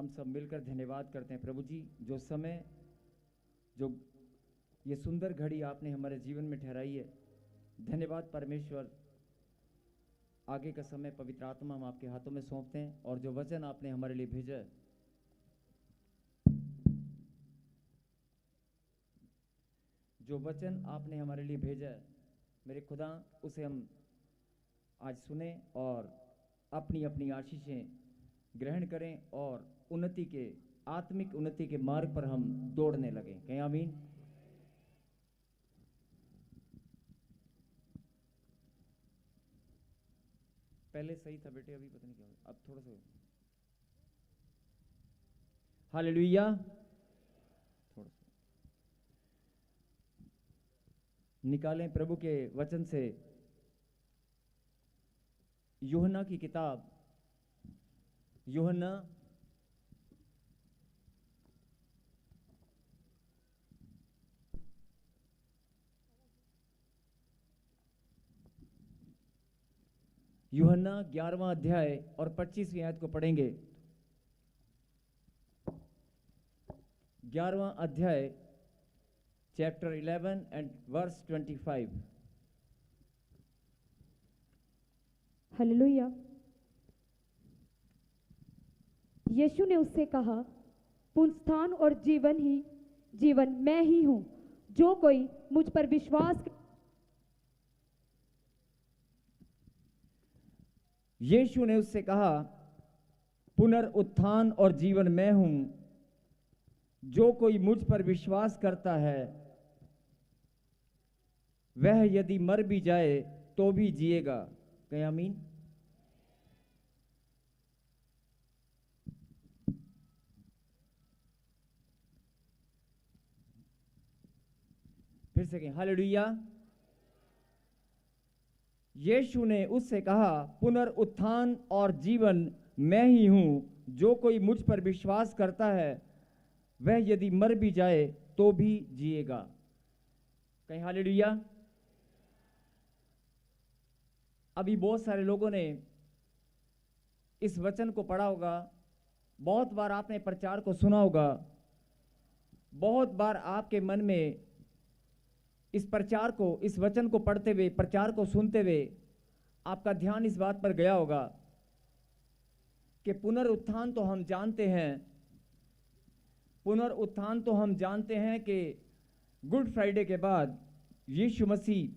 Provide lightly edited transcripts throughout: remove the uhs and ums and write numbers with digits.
हम सब मिलकर धन्यवाद करते हैं प्रभु जी, जो समय, जो ये सुंदर घड़ी आपने हमारे जीवन में ठहराई है। धन्यवाद परमेश्वर। आगे का समय पवित्र आत्मा हम आपके हाथों में सौंपते हैं, और जो वचन आपने हमारे लिए भेजा है, जो वचन आपने हमारे लिए भेजा है मेरे खुदा, उसे हम आज सुने और अपनी अपनी आशीषें ग्रहण करें और उन्नति के, आत्मिक उन्नति के मार्ग पर हम दौड़ने लगें। कहें आमीन। पहले सही था बेटे, अभी पता नहीं क्या हुआ, अब थोड़ा सा। हालेलुया। थोड़ा सा निकालें प्रभु के वचन से यूहन्ना की किताब, यूहन्ना यूहन्ना 11वां अध्याय और 25वीं आयत को पढ़ेंगे। 11वां अध्याय चैप्टर 11 एंड वर्स 25। हालेलुया। यीशु ने उससे कहा, पुनरुत्थान और जीवन मैं ही हूं। जो कोई मुझ पर विश्वास। यीशु ने उससे कहा, पुनरुत्थान और जीवन मैं हूं। जो कोई मुझ पर विश्वास करता है वह यदि मर भी जाए तो भी जिएगा। कहें आमीन। फिर से कहें हालेलुया। यीशु ने उससे कहा, पुनरुत्थान और जीवन मैं ही हूं। जो कोई मुझ पर विश्वास करता है वह यदि मर भी जाए तो भी जिएगा। कहीं हालेलुया। अभी बहुत सारे लोगों ने इस वचन को पढ़ा होगा, बहुत बार आपने प्रचार को सुना होगा, बहुत बार आपके मन में इस प्रचार को, इस वचन को पढ़ते हुए, प्रचार को सुनते हुए आपका ध्यान इस बात पर गया होगा कि पुनरुत्थान तो हम जानते हैं, पुनरुत्थान तो हम जानते हैं कि गुड फ्राइडे के बाद यीशु मसीह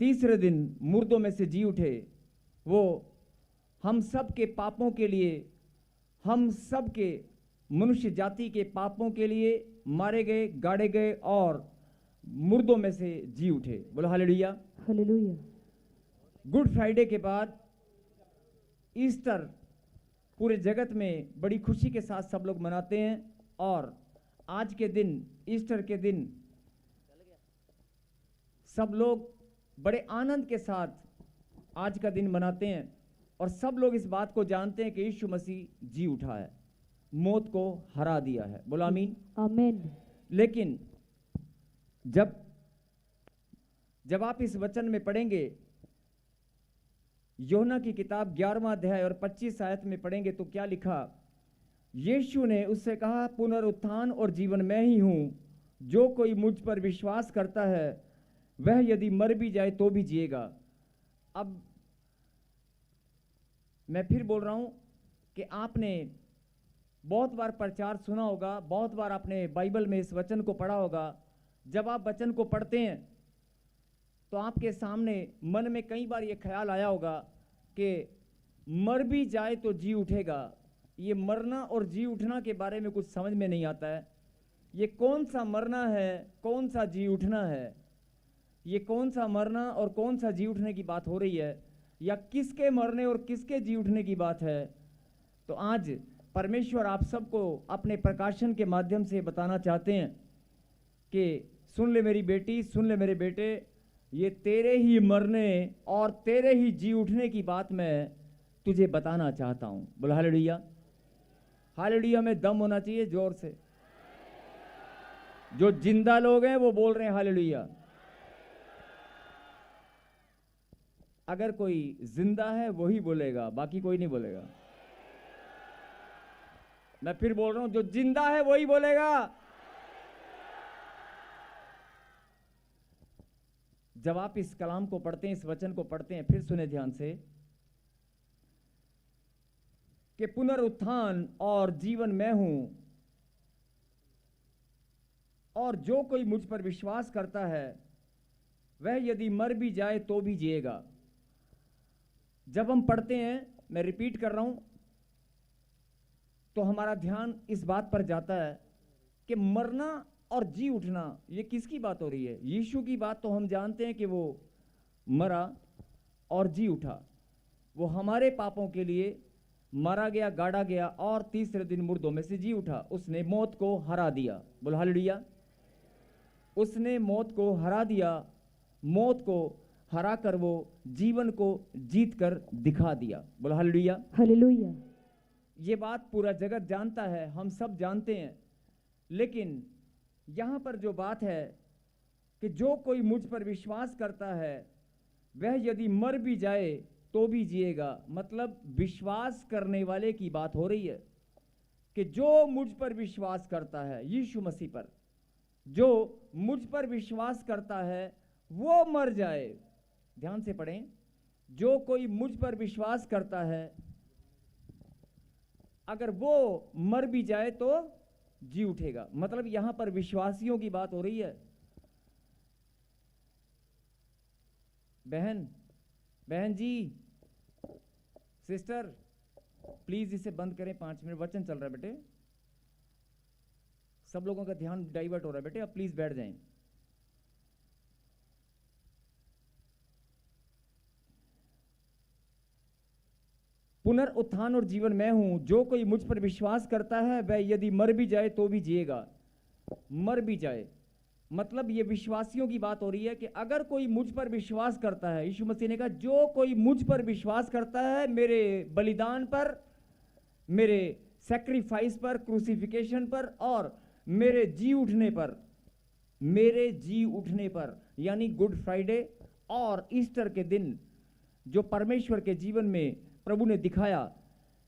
तीसरे दिन मुर्दों में से जी उठे। वो हम सब के पापों के लिए, हम सब के मनुष्य जाति के पापों के लिए मारे गए, गाड़े गए और मुर्दों में से जी उठे। बोलो हालेलुया। हालेलुया। गुड फ्राइडे के बाद ईस्टर पूरे जगत में बड़ी खुशी के साथ सब लोग मनाते हैं, और आज के दिन, ईस्टर के दिन, सब लोग बड़े आनंद के साथ आज का दिन मनाते हैं, और सब लोग इस बात को जानते हैं कि यीशु मसीह जी उठा है, मौत को हरा दिया है। बोलो आमीन। आमीन। लेकिन जब आप इस वचन में पढ़ेंगे, यूहन्ना की किताब 11वां अध्याय और 25 आयत में पढ़ेंगे तो क्या लिखा? यीशु ने उससे कहा, पुनरुत्थान और जीवन मैं ही हूं। जो कोई मुझ पर विश्वास करता है वह यदि मर भी जाए तो भी जिएगा। अब मैं फिर बोल रहा हूं कि आपने बहुत बार प्रचार सुना होगा, बहुत बार आपने बाइबल में इस वचन को पढ़ा होगा। जब आप वचन को पढ़ते हैं तो आपके सामने मन में कई बार ये ख्याल आया होगा कि मर भी जाए तो जी उठेगा। ये मरना और जी उठना के बारे में कुछ समझ में नहीं आता है। ये कौन सा मरना है, कौन सा जी उठना है? ये कौन सा मरना और कौन सा जी उठने की बात हो रही है, या किसके मरने और किसके जी उठने की बात है? तो आज परमेश्वर आप सबको अपने प्रकाशन के माध्यम से बताना चाहते हैं कि सुन ले मेरी बेटी, सुन ले मेरे बेटे, ये तेरे ही मरने और तेरे ही जी उठने की बात मैं तुझे बताना चाहता हूं। बोलो हालेलुया। हालेलुया में दम होना चाहिए, जोर से। जो जिंदा लोग हैं वो बोल रहे हैं हालेलुया। अगर कोई जिंदा है वही बोलेगा, बाकी कोई नहीं बोलेगा। मैं फिर बोल रहा हूं, जो जिंदा है वही बोलेगा। जब आप इस कलाम को पढ़ते हैं, इस वचन को पढ़ते हैं, फिर सुने ध्यान से कि पुनरुत्थान और जीवन मैं हूं, और जो कोई मुझ पर विश्वास करता है वह यदि मर भी जाए तो भी जिएगा। जब हम पढ़ते हैं, मैं रिपीट कर रहा हूं, तो हमारा ध्यान इस बात पर जाता है कि मरना और जी उठना, ये किसकी बात हो रही है? यीशु की बात तो हम जानते हैं कि वो मरा और जी उठा। वो हमारे पापों के लिए मारा गया, गाड़ा गया और तीसरे दिन मुर्दों में से जी उठा। उसने मौत को हरा दिया। बोल हालेलुया। उसने मौत को हरा दिया। मौत को हरा कर वो जीवन को जीत कर दिखा दिया। बोल हालेलुया। हालेलुया। ये बात पूरा जगत जानता है, हम सब जानते हैं। लेकिन यहां पर जो बात है कि जो कोई मुझ पर विश्वास करता है वह यदि मर भी जाए तो भी जिएगा। मतलब विश्वास करने वाले की बात हो रही है कि जो मुझ पर विश्वास करता है, यीशु मसीह पर जो मुझ पर विश्वास करता है वो मर जाए। ध्यान से पढ़ें, जो कोई मुझ पर विश्वास करता है अगर वो मर भी जाए तो जी उठेगा। मतलब यहां पर विश्वासियों की बात हो रही है। बहन जी, सिस्टर, प्लीज इसे बंद करें, 5 मिनट वचन चल रहा है बेटे। सब लोगों का ध्यान डाइवर्ट हो रहा है बेटे, अब प्लीज बैठ जाएं। पुनरुत्थान और जीवन मैं हूं, जो कोई मुझ पर विश्वास करता है वह यदि मर भी जाए तो भी जिएगा। मर भी जाए मतलब ये विश्वासियों की बात हो रही है कि अगर कोई मुझ पर विश्वास करता है, यीशु मसीह ने कहा जो कोई मुझ पर विश्वास करता है, मेरे बलिदान पर, मेरे सैक्रिफाइस पर, क्रूसिफिकेशन पर और मेरे जी उठने पर, यानी गुड फ्राइडे और ईस्टर के दिन जो परमेश्वर के जीवन में प्रभु ने दिखाया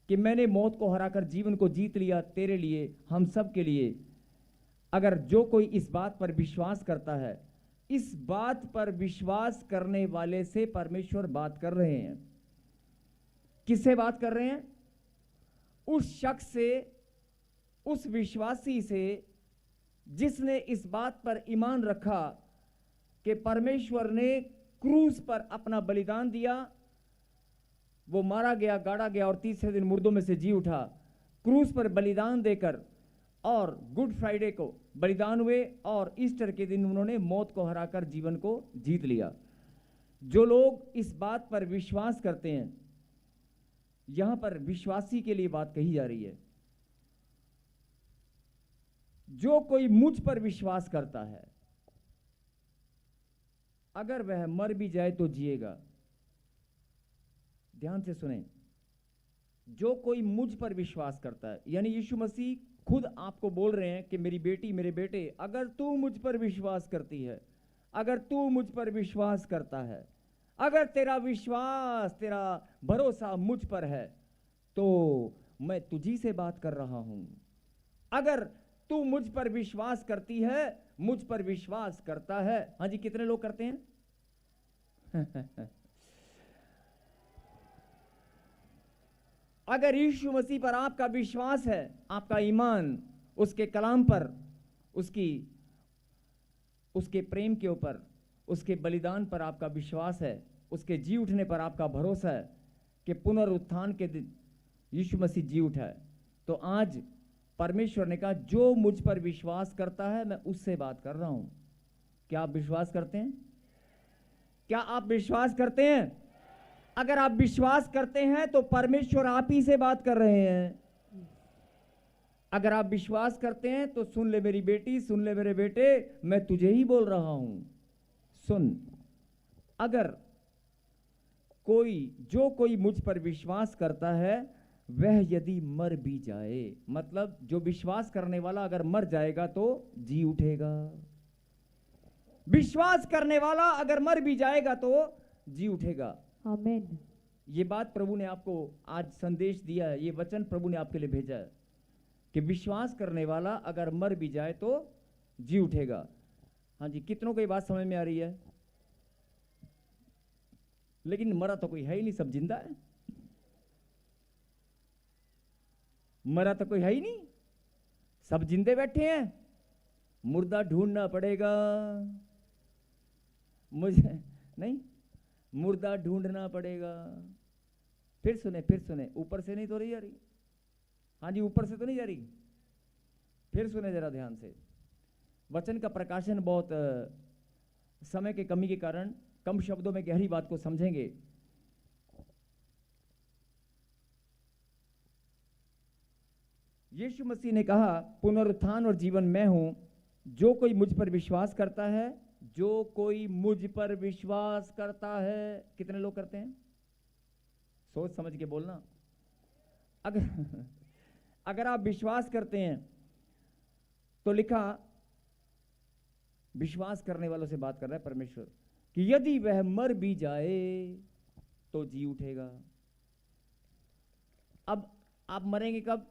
कि मैंने मौत को हराकर जीवन को जीत लिया तेरे लिए, हम सब के लिए। अगर जो कोई इस बात पर विश्वास करता है, इस बात पर विश्वास करने वाले से परमेश्वर बात कर रहे हैं। किससे बात कर रहे हैं? उस शख्स से, उस विश्वासी से जिसने इस बात पर ईमान रखा कि परमेश्वर ने क्रूस पर अपना बलिदान दिया, वो मारा गया, गाड़ा गया और तीसरे दिन मुर्दों में से जी उठा। क्रूस पर बलिदान देकर और गुड फ्राइडे को बलिदान हुए और ईस्टर के दिन उन्होंने मौत को हराकर जीवन को जीत लिया। जो लोग इस बात पर विश्वास करते हैं, यहां पर विश्वासी के लिए बात कही जा रही है, जो कोई मुझ पर विश्वास करता है अगर वह मर भी जाए तो जिएगा। ध्यान से सुने, जो कोई मुझ पर विश्वास करता है, यानी यीशु मसीह खुद आपको बोल रहे हैं कि मेरी बेटी, मेरे बेटे, अगर तू मुझ पर विश्वास करती है, अगर तू मुझ पर विश्वास करता है, अगर तेरा विश्वास, तेरा भरोसा मुझ पर है, तो मैं तुझी से बात कर रहा हूं। अगर तू मुझ पर विश्वास करती है, मुझ पर विश्वास करता है, हाँ जी, कितने लोग करते हैं? अगर यीशु मसीह पर आपका विश्वास है, आपका ईमान, उसके कलाम पर, उसके प्रेम के ऊपर, उसके बलिदान पर आपका विश्वास है, उसके जी उठने पर आपका भरोसा है कि पुनरुत्थान के दिन यीशु मसीह जी उठा है, तो आज परमेश्वर ने कहा जो मुझ पर विश्वास करता है मैं उससे बात कर रहा हूं। क्या आप विश्वास करते हैं? क्या आप विश्वास करते हैं? अगर आप विश्वास करते हैं तो परमेश्वर आप ही से बात कर रहे हैं। अगर आप विश्वास करते हैं तो सुन ले मेरी बेटी, सुन ले मेरे बेटे, मैं तुझे ही बोल रहा हूं। सुन, अगर जो कोई मुझ पर विश्वास करता है वह यदि मर भी जाए, मतलब जो विश्वास करने वाला अगर मर जाएगा तो जी उठेगा। विश्वास करने वाला अगर मर भी जाएगा तो जी उठेगा। आमीन। ये बात प्रभु ने आपको आज संदेश दिया है, ये वचन प्रभु ने आपके लिए भेजा है कि विश्वास करने वाला अगर मर भी जाए तो जी उठेगा। हाँ जी, कितनों को ये बात समझ में आ रही है? लेकिन मरा तो कोई है ही नहीं, सब जिंदा है। मरा तो कोई है ही नहीं, सब जिंदे बैठे हैं। मुर्दा ढूंढना पड़ेगा मुझे, नहीं, मुर्दा ढूंढना पड़ेगा। फिर सुने, ऊपर से नहीं तो नहीं जा रही। हाँ जी, ऊपर से तो नहीं जा रही। फिर सुने जरा ध्यान से। वचन का प्रकाशन बहुत समय के कमी के कारण कम शब्दों में गहरी बात को समझेंगे। यीशु मसीह ने कहा, पुनरुत्थान और जीवन मैं हूं, जो कोई मुझ पर विश्वास करता है, जो कोई मुझ पर विश्वास करता है। कितने लोग करते हैं? सोच समझ के बोलना। अगर आप विश्वास करते हैं तो लिखा, विश्वास करने वालों से बात कर रहा है परमेश्वर, कि यदि वह मर भी जाए तो जी उठेगा। अब आप मरेंगे कब?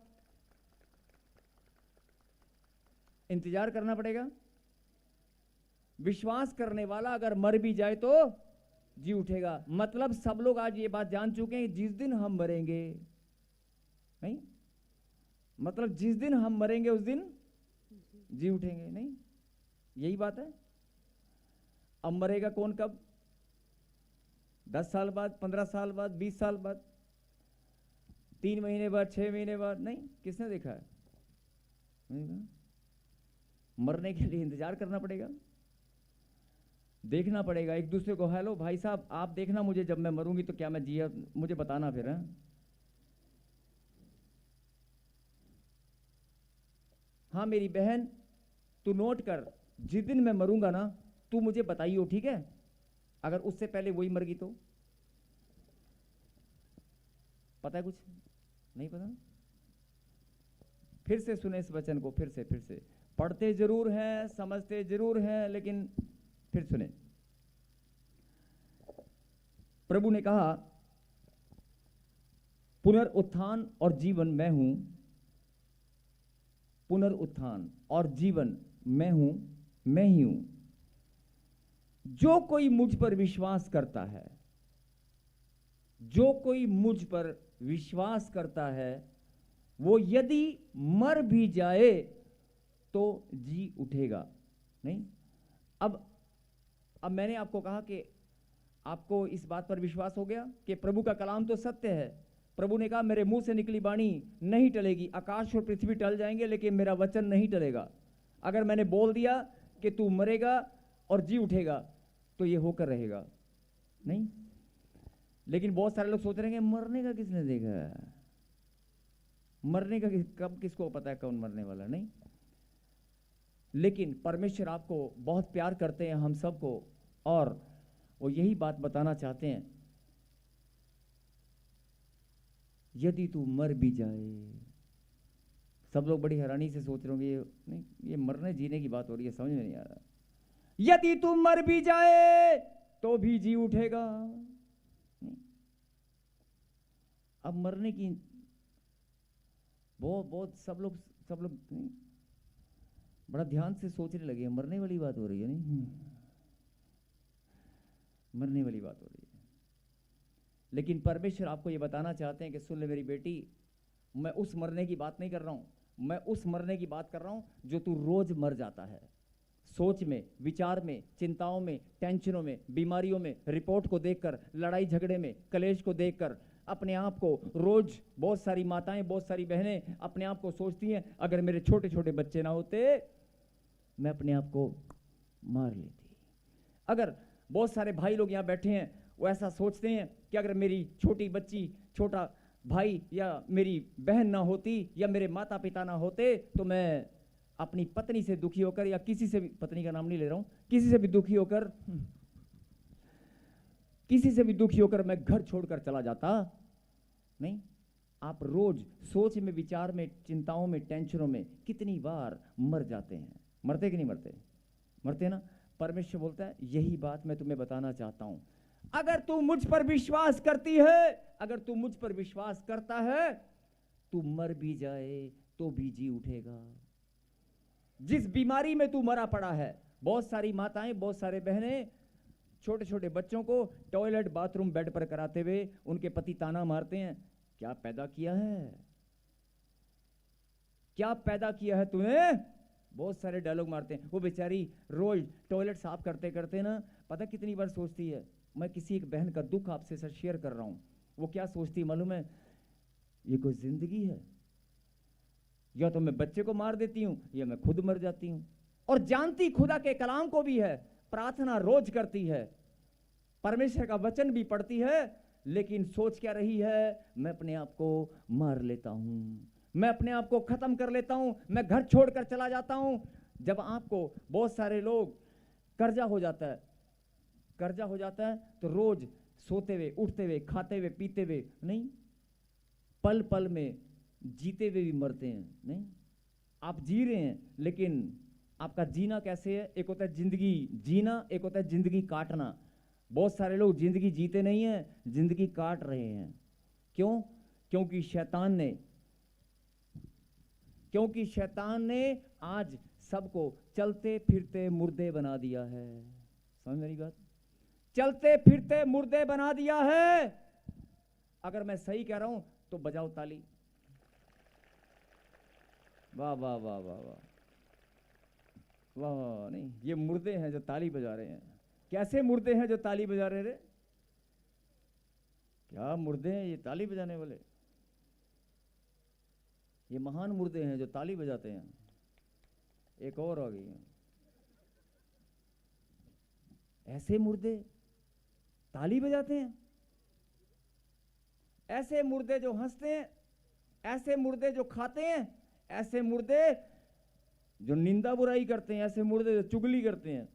इंतजार करना पड़ेगा। विश्वास करने वाला अगर मर भी जाए तो जी उठेगा। मतलब सब लोग आज ये बात जान चुके हैं, जिस दिन हम मरेंगे, नहीं, मतलब जिस दिन हम मरेंगे उस दिन जी उठेंगे, नहीं, यही बात है। अब मरेगा कौन कब? 10 साल बाद, 15 साल बाद, 20 साल बाद, 3 महीने बाद, 6 महीने बाद? नहीं, किसने देखा है? नहीं। मरने के लिए इंतजार करना पड़ेगा, देखना पड़ेगा एक दूसरे को। हेलो भाई साहब, आप देखना मुझे, जब मैं मरूंगी तो क्या मैं जिया, मुझे बताना फिर है? हाँ मेरी बहन, तू नोट कर, जिस दिन मैं मरूंगा ना, तू मुझे बताइयो, ठीक है? अगर उससे पहले वही मर गई तो? पता है कुछ? नहीं पता? फिर से सुने इस वचन को, फिर से पढ़ते जरूर हैं, समझते जरूर हैं, लेकिन फिर सुने। प्रभु ने कहा, पुनरुत्थान और जीवन मैं हूं, पुनरुत्थान और जीवन मैं हूं, मैं ही हूं। जो कोई मुझ पर विश्वास करता है, जो कोई मुझ पर विश्वास करता है, वो यदि मर भी जाए तो जी उठेगा। नहीं, अब मैंने आपको कहा कि आपको इस बात पर विश्वास हो गया कि प्रभु का कलाम तो सत्य है। प्रभु ने कहा, मेरे मुंह से निकली वाणी नहीं टलेगी। आकाश और पृथ्वी टल जाएंगे लेकिन मेरा वचन नहीं टलेगा। अगर मैंने बोल दिया कि तू मरेगा और जी उठेगा तो ये होकर रहेगा, नहीं। लेकिन बहुत सारे लोग सोच रहे हैं, मरने का किसने देखा? मरने का कब, किसको पता है कौन मरने वाला? नहीं। लेकिन परमेश्वर आपको बहुत प्यार करते हैं, हम सबको, और वो यही बात बताना चाहते हैं, यदि तू मर भी जाए। सब लोग बड़ी हैरानी से सोच रहे होंगे, ये नहीं, ये मरने जीने की बात हो रही है, समझ में नहीं आ रहा। यदि तू मर भी जाए तो भी जी उठेगा। अब मरने की बहुत सब लोग नहीं, बड़ा ध्यान से सोचने लगे, मरने वाली बात हो रही है, नहीं, मरने वाली बात हो रही है। लेकिन परमेश्वर आपको ये बताना चाहते हैं कि सुन ले मेरी बेटी, मैं उस मरने की बात नहीं कर रहा हूं, मैं उस मरने की बात कर रहा हूं जो तू रोज मर जाता है। सोच में, विचार में, चिंताओं में, टेंशनों में, बीमारियों में, रिपोर्ट को देखकर, लड़ाई झगड़े में, कलेश को देखकर अपने आप को रोज, बहुत सारी माताएं, बहुत सारी बहनें अपने आप को सोचती हैं, अगर मेरे छोटे छोटे बच्चे ना होते मैं अपने आप को मार लेती। अगर बहुत सारे भाई लोग यहाँ बैठे हैं, वो ऐसा सोचते हैं कि अगर मेरी छोटी बच्ची, छोटा भाई या मेरी बहन ना होती या मेरे माता पिता ना होते तो मैं अपनी पत्नी से दुखी होकर, या किसी से भी, पत्नी का नाम नहीं ले रहा हूं, किसी से भी दुखी होकर मैं घर छोड़कर चला जाता। नहीं, आप रोज सोच में, विचार में, चिंताओं में, टेंशनों में कितनी बार मर जाते हैं। मरते कि नहीं मरते? मरते ना। परमेश्वर बोलता है, यही बात मैं तुम्हें बताना चाहता हूं। अगर तू मुझ पर विश्वास करती है, अगर तू मुझ पर विश्वास करता है, तू मर भी जाए तो भी जी उठेगा। जिस बीमारी में तू मरा पड़ा है, बहुत सारी माताएं, बहुत सारे बहनें छोटे छोटे बच्चों को टॉयलेट बाथरूम बेड पर कराते हुए उनके पति ताना मारते हैं, क्या पैदा किया है, क्या पैदा किया है तूने, बहुत सारे डायलॉग मारते हैं। वो बेचारी रोज टॉयलेट साफ करते करते ना पता कितनी बार सोचती है, मैं किसी एक बहन का दुख आपसे सर शेयर कर रहा हूं, वो क्या सोचती है मालूम है, ये कोई जिंदगी है, या तो मैं बच्चे को मार देती हूं या मैं खुद मर जाती हूं। और जानती खुदा के कलाम को भी है, प्रार्थना रोज करती है, परमेश्वर का वचन भी पढ़ती है, लेकिन सोच क्या रही है, मैं अपने आप को मार लेता हूं, मैं अपने आप को खत्म कर लेता हूं, मैं घर छोड़कर चला जाता हूं। जब आपको बहुत सारे लोग कर्जा हो जाता है तो रोज सोते हुए, उठते हुए, खाते हुए, पीते हुए नहीं, पल पल में जीते हुए भी मरते हैं। नहीं, आप जी रहे हैं, लेकिन आपका जीना कैसे है, एक होता है जिंदगी जीना, एक होता है जिंदगी काटना। बहुत सारे लोग जिंदगी जीते नहीं हैं, जिंदगी काट रहे हैं। क्यों? क्योंकि शैतान ने आज सबको चलते फिरते मुर्दे बना दिया है। समझ मेरी बात? चलते फिरते मुर्दे बना दिया है। अगर मैं सही कह रहा हूं तो बजाओ ताली। वाह वाह वाह वाह वाह वाह वाह। नहीं, ये मुर्दे हैं जो ताली बजा रहे हैं। कैसे मुर्दे हैं जो ताली बजा रहे रे? क्या मुर्दे हैं ये ताली बजाने वाले? ये महान मुर्दे हैं जो ताली बजाते हैं। एक और आ गई है, ऐसे मुर्दे ताली बजाते हैं, ऐसे मुर्दे जो हंसते हैं, ऐसे मुर्दे जो खाते हैं, ऐसे मुर्दे जो निंदा बुराई करते हैं, ऐसे मुर्दे जो चुगली करते हैं,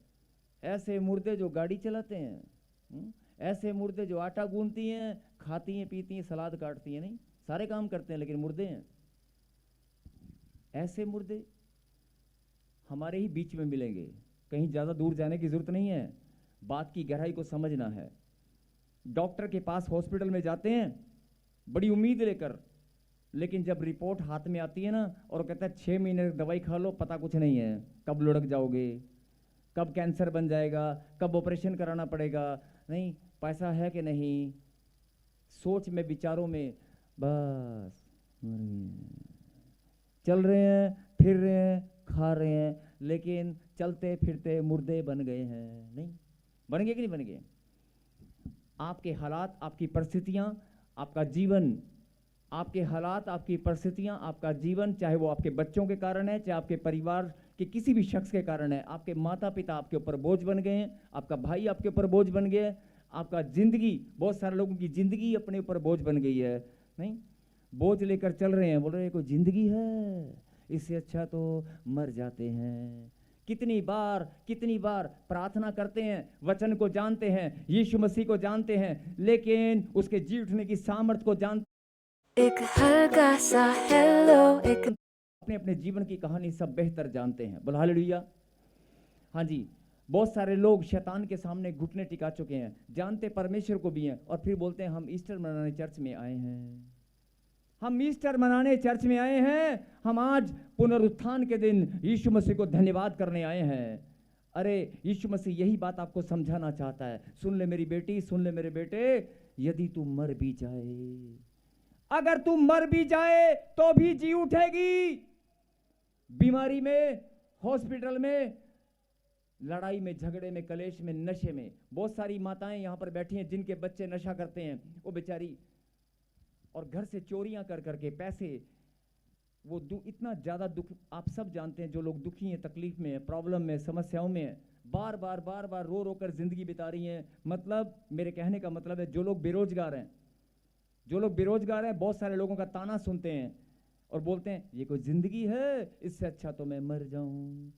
ऐसे मुर्दे जो गाड़ी चलाते हैं, ऐसे मुर्दे जो आटा गूंथती हैं, खाती हैं, पीती हैं, सलाद काटती हैं, नहीं सारे काम करते हैं लेकिन मुर्दे हैं। ऐसे मुर्दे हमारे ही बीच में मिलेंगे, कहीं ज़्यादा दूर जाने की जरूरत नहीं है, बात की गहराई को समझना है। डॉक्टर के पास हॉस्पिटल में जाते हैं बड़ी उम्मीद लेकर, लेकिन जब रिपोर्ट हाथ में आती है ना और कहता है 6 महीने दवाई खा लो, पता कुछ नहीं है, कब लुढ़क जाओगे, कब कैंसर बन जाएगा, कब ऑपरेशन कराना पड़ेगा, नहीं पैसा है कि नहीं, सोच में विचारों में बस चल रहे हैं, फिर रहे हैं, खा रहे हैं, लेकिन चलते फिरते मुर्दे बन गए हैं। नहीं बन गए कि नहीं बन गए? आपके हालात, आपकी परिस्थितियां, आपका जीवन, आपके हालात, आपकी परिस्थितियां, आपका जीवन, चाहे वो आपके बच्चों के कारण है, चाहे आपके परिवार के किसी भी शख्स के कारण है, आपके माता पिता आपके ऊपर बोझ बन गए हैं, आपका भाई आपके ऊपर बोझ बन गया है, आपका जिंदगी, बहुत सारे लोगों की जिंदगी अपने ऊपर बोझ बन गई है। नहीं, बोझ लेकर चल रहे हैं, बोल रहे हैं कोई जिंदगी है, इससे अच्छा तो मर जाते हैं। कितनी बार प्रार्थना करते हैं, वचन को जानते हैं, यीशु मसीह को जानते हैं, लेकिन उसके जी उठने की सामर्थ को जानते, एक हल्का सा हेलो, एक अपने अपने जीवन की कहानी सब बेहतर जानते हैं। बोल हालेलुया। हाँ जी, बहुत सारे लोग शैतान के सामने घुटने टिका चुके हैं, जानते परमेश्वर को भी हैं, और फिर बोलते हैं हम ईस्टर मनाने चर्च में आए हैं, हम ईस्टर मनाने चर्च में आए हैं, हम आज पुनरुत्थान के दिन यीशु मसीह को धन्यवाद करने आए हैं। अरे यीशु मसीह यही बात आपको समझाना चाहता है। सुन ले मेरी बेटी, सुन ले मेरे बेटे, यदि तू मर भी जाए, अगर तू मर भी जाए तो भी जी उठेगी। बीमारी में, हॉस्पिटल में, लड़ाई में, झगड़े में, कलेश में, नशे में। बहुत सारी माताएं यहां पर बैठी हैं जिनके बच्चे नशा करते हैं, वो बेचारी, और घर से चोरियां कर करके पैसे, वो इतना ज्यादा दुख, आप सब जानते हैं, जो लोग दुखी हैं, तकलीफ में हैं, प्रॉब्लम में, समस्याओं में हैं, बार बार रो रो कर जिंदगी बिता रही हैं। मतलब मेरे कहने का मतलब है, जो लोग बेरोजगार हैं, बहुत सारे लोगों का ताना सुनते हैं और बोलते हैं ये कोई जिंदगी है, इससे अच्छा तो मैं मर जाऊं।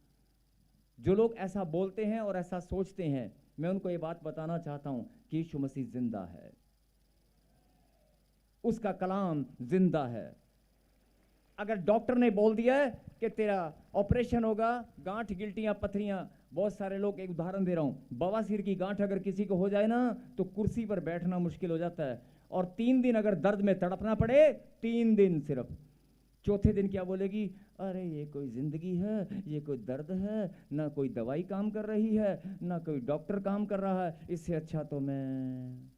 जो लोग ऐसा बोलते हैं और ऐसा सोचते हैं, मैं उनको ये बात बताना चाहता हूं कि यीशु मसीह जिंदा है, उसका कलाम जिंदा है। अगर डॉक्टर ने बोल दिया है कि तेरा ऑपरेशन होगा, गांठ, गिल्टियां, पथरियां, बहुत सारे लोग, एक उदाहरण दे रहा हूं, बवासीर की गांठ अगर किसी को हो जाए ना तो कुर्सी पर बैठना मुश्किल हो जाता है, और 3 दिन अगर दर्द में तड़पना पड़े, 3 दिन सिर्फ, चौथे दिन क्या बोलेगी, अरे ये कोई जिंदगी है, ये कोई दर्द है, ना कोई दवाई काम कर रही है, ना कोई डॉक्टर काम कर रहा है, इससे अच्छा तो मैं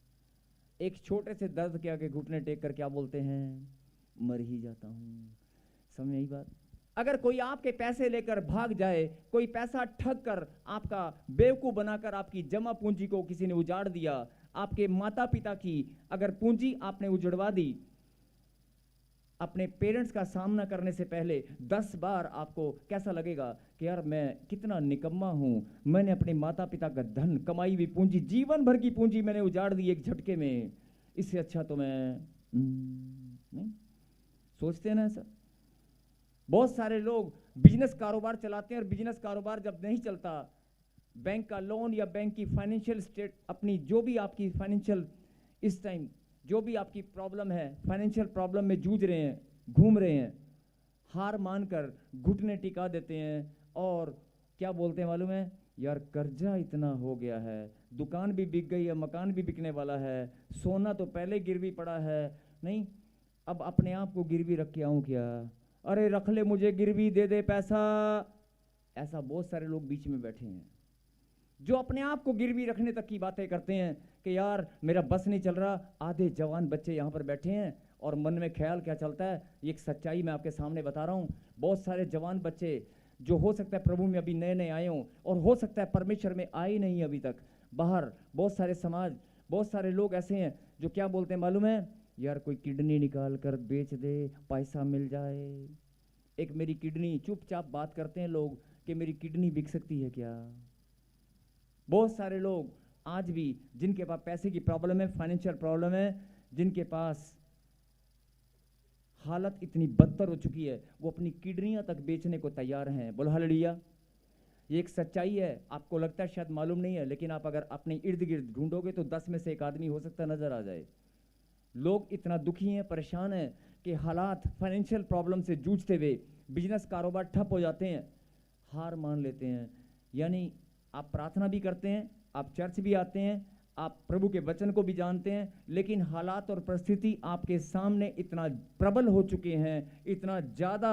एक छोटे से दर्द के आगे घुटने टेक कर क्या बोलते हैं, मर ही जाता हूं। समझ आई बात? अगर कोई आपके पैसे लेकर भाग जाए, कोई पैसा ठग कर आपका बेवकूफ बनाकर आपकी जमा पूंजी को किसी ने उजाड़ दिया, आपके माता पिता की अगर पूंजी आपने उजड़वा दी, अपने पेरेंट्स का सामना करने से पहले 10 बार आपको कैसा लगेगा कि यार मैं कितना निकम्मा हूं, मैंने अपने माता पिता का धन, कमाई हुई पूंजी, जीवन भर की पूंजी मैंने उजाड़ दी एक झटके में, इससे अच्छा तो मैं नहीं सोचते हैं ना ऐसा? बहुत सारे लोग बिजनेस कारोबार चलाते हैं और बिजनेस कारोबार जब नहीं चलता, बैंक का लोन या बैंक की फाइनेंशियल स्टेट, अपनी जो भी आपकी फाइनेंशियल इस टाइम जो भी आपकी प्रॉब्लम है, फाइनेंशियल प्रॉब्लम में जूझ रहे हैं, घूम रहे हैं, हार मानकर घुटने टिका देते हैं और क्या बोलते हैं मालूम है, यार कर्जा इतना हो गया है, दुकान भी बिक गई है, मकान भी बिकने वाला है, सोना तो पहले गिरवी पड़ा है, नहीं अब अपने आप को गिरवी रख के आऊं क्या, अरे रख ले मुझे गिरवी, दे दे पैसा। ऐसा बहुत सारे लोग बीच में बैठे हैं जो अपने आप को गिरवी रखने तक की बातें करते हैं कि यार मेरा बस नहीं चल रहा। आधे जवान बच्चे यहाँ पर बैठे हैं और मन में ख्याल क्या चलता है, ये एक सच्चाई मैं आपके सामने बता रहा हूँ। बहुत सारे जवान बच्चे जो हो सकता है प्रभु में अभी नए नए आए हों और हो सकता है परमेश्वर में आए नहीं अभी तक, बाहर बहुत सारे समाज, बहुत सारे लोग ऐसे हैं जो क्या बोलते हैं मालूम है, यार कोई किडनी निकाल कर बेच दे, पैसा मिल जाए। एक मेरी किडनी, चुपचाप बात करते हैं लोग कि मेरी किडनी बिक सकती है क्या। बहुत सारे लोग आज भी जिनके पास पैसे की प्रॉब्लम है, फाइनेंशियल प्रॉब्लम है, जिनके पास हालत इतनी बदतर हो चुकी है, वो अपनी किडनियां तक बेचने को तैयार हैं। बोलो हालेलुया। ये एक सच्चाई है, आपको लगता है शायद मालूम नहीं है, लेकिन आप अगर अपने इर्द गिर्द ढूंढोगे तो 10 में से एक आदमी हो सकता नजर आ जाए। लोग इतना दुखी हैं, परेशान हैं कि हालात फाइनेंशियल प्रॉब्लम से जूझते हुए बिजनेस कारोबार ठप हो जाते हैं, हार मान लेते हैं। यानी आप प्रार्थना भी करते हैं, आप चर्च भी आते हैं, आप प्रभु के वचन को भी जानते हैं, लेकिन हालात और परिस्थिति आपके सामने इतना प्रबल हो चुके हैं, इतना ज़्यादा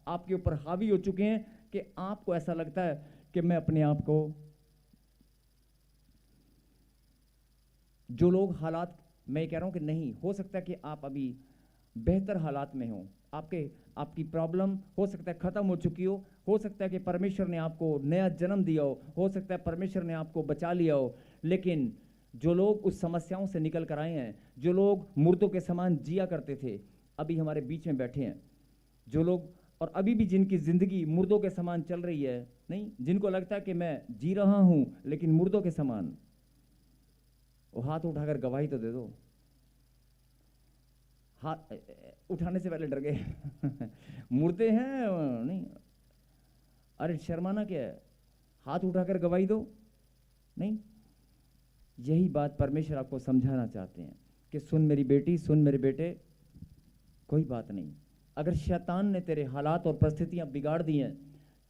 आपके ऊपर हावी हो चुके हैं कि आपको ऐसा लगता है कि मैं अपने आप को, जो लोग हालात, मैं कह रहा हूं कि नहीं हो सकता है कि आप अभी बेहतर हालात में हो, आपकी प्रॉब्लम हो सकता है खत्म हो चुकी हो सकता है कि परमेश्वर ने आपको नया जन्म दिया हो सकता है परमेश्वर ने आपको बचा लिया हो, लेकिन जो लोग उस समस्याओं से निकल कर आए हैं, जो लोग मुर्दों के समान जिया करते थे, अभी हमारे बीच में बैठे हैं। जो लोग और अभी भी जिनकी जिंदगी मुर्दों के समान चल रही है, नहीं, जिनको लगता है कि मैं जी रहा हूं लेकिन मुर्दों के समान, वो हाथ उठाकर गवाही तो दे दो। हाथ उठाने से पहले डर गए मुर्दे हैं नहीं, अरे शर्माना क्या है, हाथ उठाकर गवाही दो। नहीं, यही बात परमेश्वर आपको समझाना चाहते हैं कि सुन मेरी बेटी, सुन मेरे बेटे, कोई बात नहीं। अगर शैतान ने तेरे हालात और परिस्थितियां बिगाड़ दी हैं,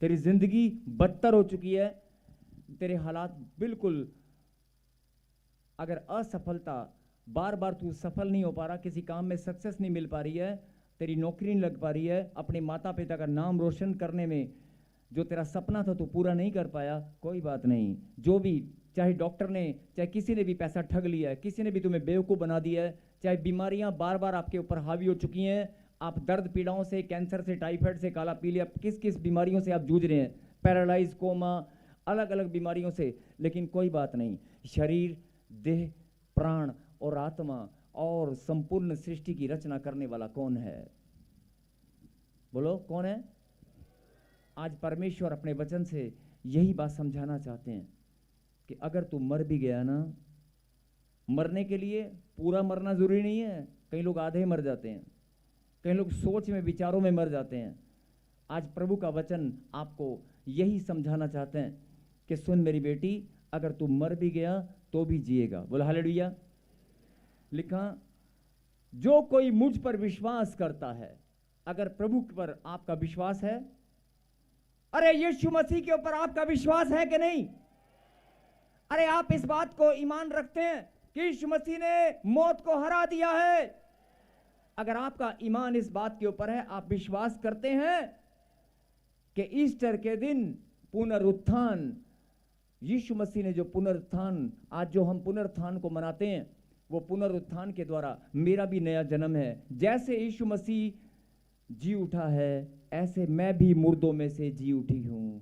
तेरी जिंदगी बदतर हो चुकी है, तेरे हालात बिल्कुल, अगर असफलता, बार बार तू सफल नहीं हो पा रहा, किसी काम में सक्सेस नहीं मिल पा रही है, तेरी नौकरी नहीं लग पा रही है, अपने माता पिता का नाम रोशन करने में जो तेरा सपना था तू पूरा नहीं कर पाया, कोई बात नहीं। जो भी, चाहे डॉक्टर ने, चाहे किसी ने भी पैसा ठग लिया है, किसी ने भी तुम्हें बेवकूफ़ बना दिया है, चाहे बीमारियां बार बार आपके ऊपर हावी हो चुकी हैं, आप दर्द पीड़ाओं से, कैंसर से, टाइफाइड से, काला पीलिया, किस किस बीमारियों से आप जूझ रहे हैं, पैरालाइज, कोमा, अलग अलग बीमारियों से, लेकिन कोई बात नहीं। शरीर, देह, प्राण और आत्मा और संपूर्ण सृष्टि की रचना करने वाला कौन है? बोलो कौन है? आज परमेश्वर अपने वचन से यही बात समझाना चाहते हैं कि अगर तू मर भी गया ना, मरने के लिए पूरा मरना जरूरी नहीं है। कई लोग आधे मर जाते हैं, कई लोग सोच में, विचारों में मर जाते हैं। आज प्रभु का वचन आपको यही समझाना चाहते हैं कि सुन मेरी बेटी, अगर तू मर भी गया तो भी जिएगा। बोला हालेलुया। लिखा, जो कोई मुझ पर विश्वास करता है, अगर प्रभु पर आपका विश्वास है, अरे यीशु मसीह के ऊपर आपका विश्वास है कि नहीं? अरे आप इस बात को ईमान रखते हैं कि यीशु मसीह ने मौत को हरा दिया है, अगर आपका ईमान इस बात के ऊपर है, आप विश्वास करते हैं कि ईस्टर के दिन पुनरुत्थान, यीशु मसीह ने जो पुनरुत्थान, आज जो हम पुनरुत्थान को मनाते हैं, वो पुनरुत्थान के द्वारा मेरा भी नया जन्म है। जैसे यीशु मसीह जी उठा है, ऐसे मैं भी मुर्दों में से जी उठी हूं।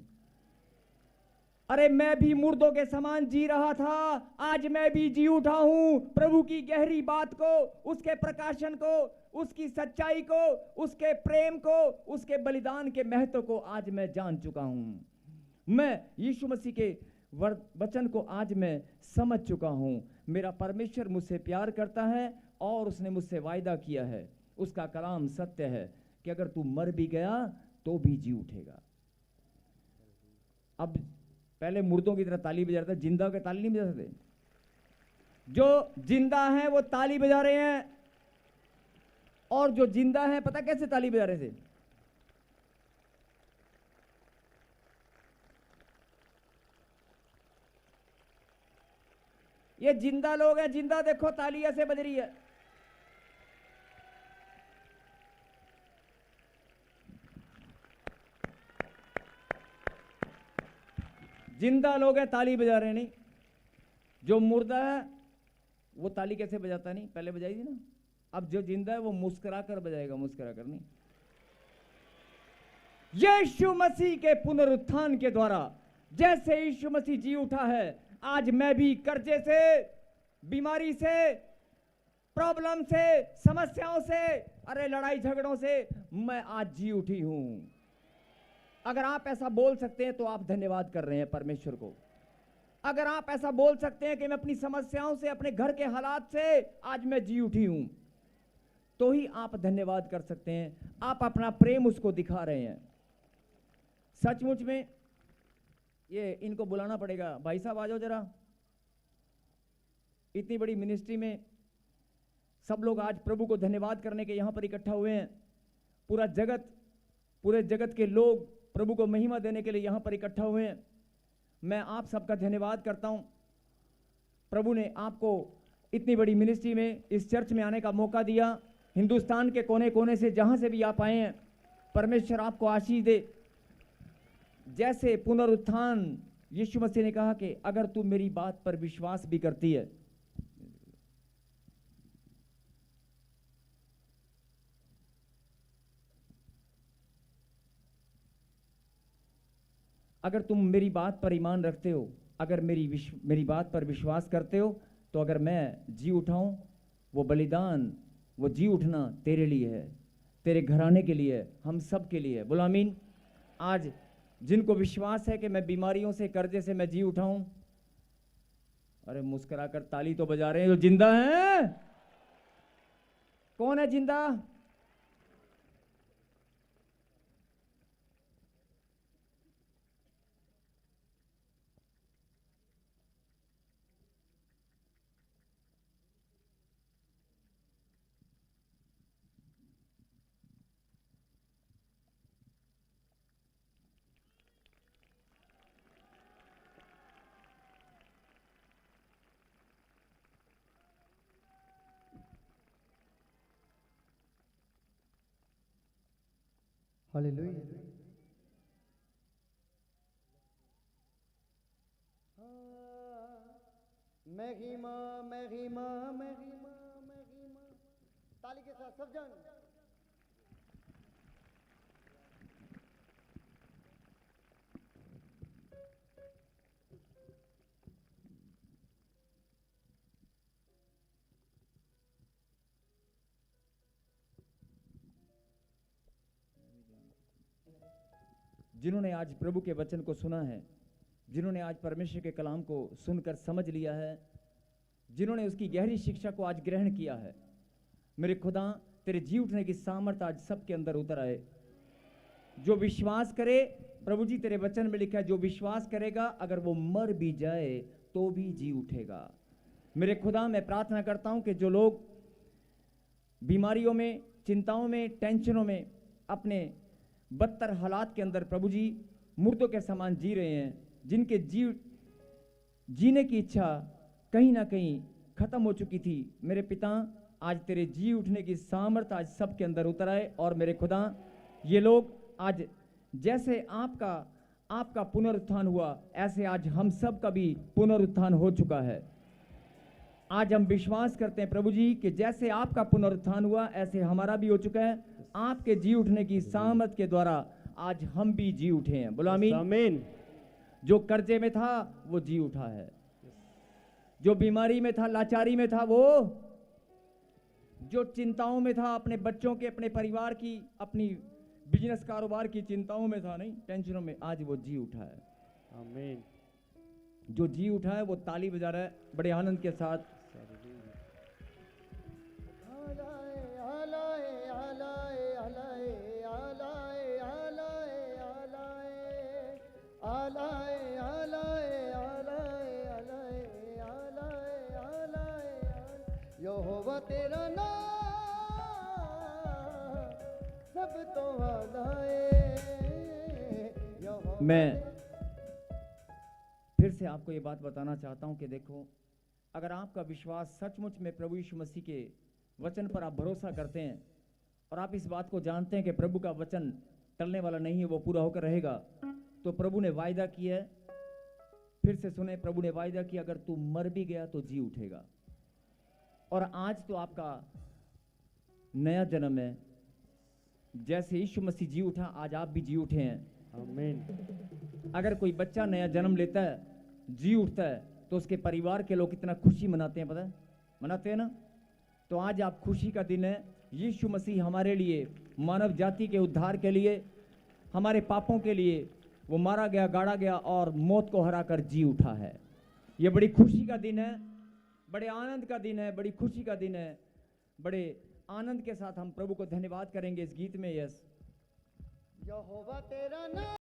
अरे मैं भी मुर्दों के समान जी रहा था, आज मैं भी जी उठा हूं। प्रभु की गहरी बात को, उसके प्रकाशन को, उसकी सच्चाई को, उसके प्रेम को, उसके बलिदान के महत्व को आज मैं जान चुका हूं। मैं यीशु मसीह के वचन को आज मैं समझ चुका हूं। मेरा परमेश्वर मुझसे प्यार करता है और उसने मुझसे वायदा किया है, उसका कलाम सत्य है कि अगर तू मर भी गया तो भी जी उठेगा। अब पहले मुर्दों की तरह ताली बजा रहे थे, जिंदा के ताली नहीं बजा सकते। जो जिंदा हैं वो ताली बजा रहे हैं, और जो जिंदा हैं पता कैसे ताली बजा रहे थे? ये जिंदा लोग हैं, जिंदा देखो ताली ऐसे बज रही है। जिंदा लोग हैं, ताली बजा रहे नहीं। जो मुर्दा है वो ताली कैसे बजाता? नहीं, पहले बजाई थी ना। अब जो जिंदा है वो मुस्कुरा कर बजाएगा, मुस्कुरा कर नहीं। यीशु मसीह के पुनरुत्थान के द्वारा जैसे यीशु मसीह जी उठा है, आज मैं भी कर्जे से, बीमारी से, प्रॉब्लम से, समस्याओं से, अरे लड़ाई झगड़ों से मैं आज जी उठी हूं। अगर आप ऐसा बोल सकते हैं तो आप धन्यवाद कर रहे हैं परमेश्वर को। अगर आप ऐसा बोल सकते हैं कि मैं अपनी समस्याओं से, अपने घर के हालात से आज मैं जी उठी हूं, तो ही आप धन्यवाद कर सकते हैं। आप अपना प्रेम उसको दिखा रहे हैं। सचमुच में ये इनको बुलाना पड़ेगा। भाई साहब आ जाओ जरा। इतनी बड़ी मिनिस्ट्री में सब लोग आज प्रभु को धन्यवाद करने के यहां पर इकट्ठा हुए हैं। पूरे जगत के लोग प्रभु को महिमा देने के लिए यहां पर इकट्ठा हुए हैं। मैं आप सबका धन्यवाद करता हूं। प्रभु ने आपको इतनी बड़ी मिनिस्ट्री में, इस चर्च में आने का मौका दिया। हिंदुस्तान के कोने कोने से जहां से भी आप आए हैं, परमेश्वर आपको आशीष दे। जैसे पुनरुत्थान, यीशु मसीह ने कहा कि अगर तू मेरी बात पर विश्वास भी करती है, अगर तुम मेरी बात पर ईमान रखते हो, अगर मेरी बात पर विश्वास करते हो, तो अगर मैं जी उठाऊं, वो बलिदान, वो जी उठना तेरे लिए है, तेरे घराने के लिए है, हम सब के लिए है। बोलो आमीन। आज जिनको विश्वास है कि मैं बीमारियों से, कर्जे से मैं जी उठाऊं, अरे मुस्कुराकर ताली तो बजा रहे हैं। जो जिंदा हैं, कौन है जिंदा? हालेलुया। महिमा महिमा महिमा महिमा, ताली के साथ सब जन। जिन्होंने आज प्रभु के वचन को सुना है, जिन्होंने आज परमेश्वर के कलाम को सुनकर समझ लिया है, जिन्होंने उसकी गहरी शिक्षा को आज ग्रहण किया है, मेरे खुदा तेरे जी उठने की सामर्थ आज सबके अंदर उतर आए। जो विश्वास करे, प्रभु जी तेरे वचन में लिखा है, जो विश्वास करेगा अगर वो मर भी जाए तो भी जी उठेगा। मेरे खुदा मैं प्रार्थना करता हूं कि जो लोग बीमारियों में, चिंताओं में, टेंशनों में, अपने बदतर हालात के अंदर प्रभु जी मुर्दों के समान जी रहे हैं, जिनके जीने की इच्छा कहीं ना कहीं खत्म हो चुकी थी, मेरे पिता आज तेरे जी उठने की सामर्थ आज सबके अंदर उतर आए। और मेरे खुदा, ये लोग आज जैसे आपका पुनरुत्थान हुआ, ऐसे आज हम सब का भी पुनरुत्थान हो चुका है। आज हम विश्वास करते हैं प्रभु जी कि जैसे आपका पुनरुत्थान हुआ, ऐसे हमारा भी हो चुका है। आपके जी उठने की सामर्थ के द्वारा आज हम भी जी उठे हैं। बोलो आमीन। आमीन। जो कर्जे में था वो जी उठा है, जो बीमारी में था, लाचारी में था, वो जो चिंताओं में था, अपने बच्चों के, अपने परिवार की, अपनी बिजनेस कारोबार की चिंताओं में था, नहीं टेंशनों में, आज वो जी उठा है। आमीन। जो जी उठा है वो ताली बजा रहा है बड़े आनंद के साथ। यहोवा तेरा नाम सब तो आलाए। मैं फिर से आपको ये बात बताना चाहता हूं कि देखो, अगर आपका विश्वास सचमुच में प्रभु यीशु मसीह के वचन पर आप भरोसा करते हैं और आप इस बात को जानते हैं कि प्रभु का वचन टलने वाला नहीं है, वो पूरा होकर रहेगा, तो प्रभु ने वायदा किया है। फिर से सुने, प्रभु ने वायदा किया, अगर तू मर भी गया तो जी उठेगा। और आज तो आपका नया जन्म है। जैसे यीशु मसीह जी उठा, आज आप भी जी उठे हैं। आमीन। अगर कोई बच्चा नया जन्म लेता है, जी उठता है, तो उसके परिवार के लोग कितना खुशी मनाते हैं, पता है? मनाते हैं ना? तो आज आप खुशी का दिन है। यीशु मसीह हमारे लिए, मानव जाति के उद्धार के लिए, हमारे पापों के लिए वो मारा गया, गाड़ा गया और मौत को हराकर जी उठा है। ये बड़ी खुशी का दिन है, बड़े आनंद का दिन है, बड़ी खुशी का दिन है। बड़े आनंद के साथ हम प्रभु को धन्यवाद करेंगे इस गीत में। यस, यहोवा तेरा नाम